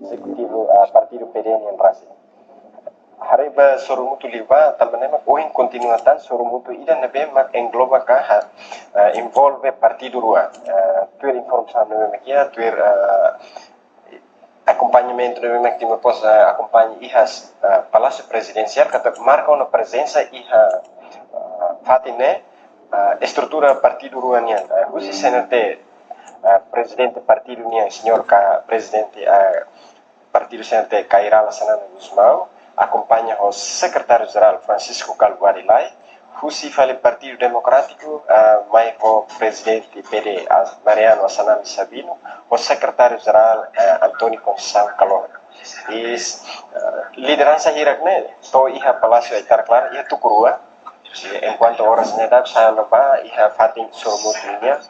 Executivo Partido PDN yang rasi. Hariba sorumutu liva também mak oin continuatan sorumutu ida nebe mak engloba kaha involve partido rua tuir informação nebe mak ya tuir acompanhamento nebe mak timo pos acompanhe ihas palácio presidencial kata marca uma presença iha fatine estrutura partido rua nian husi senate presidente partido nian senhor ka presidente Partido Senate Cairala Sanana Guzmão, acompanha o secretário-geral Francisco Calguarilai, Husi fale Partido Democrático, mais o presidente PD Mariano Assanami Sabino, o secretário-geral Antônio Conceição Calor. E liderança hierarquia, to iha Palácio Aitar Clar, iha Tukurua, enquanto horas nedab saya lupa iha Fatim Surmutinya,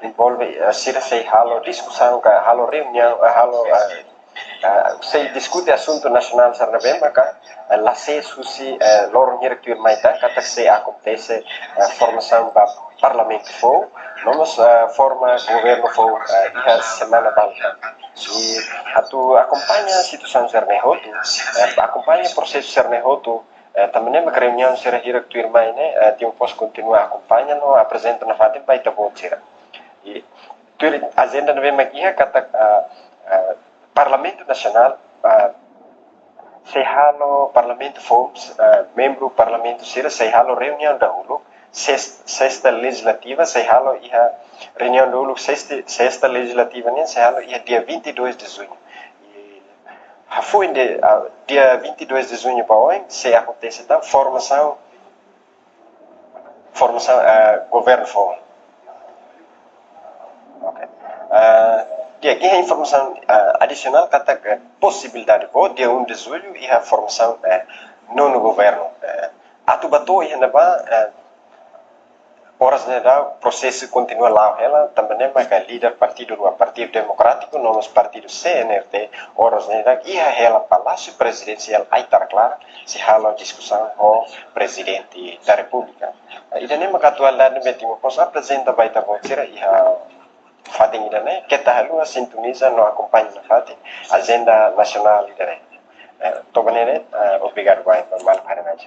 envolve se halo discussão halo reunião halo se discute assunto nacional sarna bem maka lá se susi lorong direktur maita kata se acontece formação ba parlamento fo nomos forma governo fo iha semana balta e atu acompanha situação sernehotu acompanha processo sernehotu também uma reunião será direktur maine tiempos continua acompanha no apresenta na fatim baita botira e agenda nebe makia kata Parlamento Nacional se halo Parlamento Foms membro Parlamento Sira se halo reunião dahulu sexta legislativa se halo iha reunião dahulu sexta legislativa nem se halo iha dia 22 de junho foi dia 22 de junho para hoje se acontece da formação governo fom. Dia que informação adicional kata possibilidade bo dia 1 de julho e a formação no governo atu bato e naba horas neda processo continua lá ela também é mais líder partido democrático nos partido CNRD horas neda e ela palácio presidencial aitar clara se hala discussão com presidente da república e daí mais atualidade metimo pos apresenta baita botira e Fatin idane kita halua sintoniza no acompanha na Fatin agenda nacional idane to banene obrigado bem por mal para nós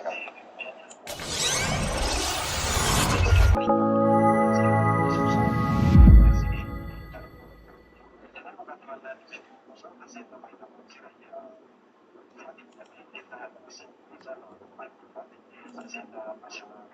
agenda nacional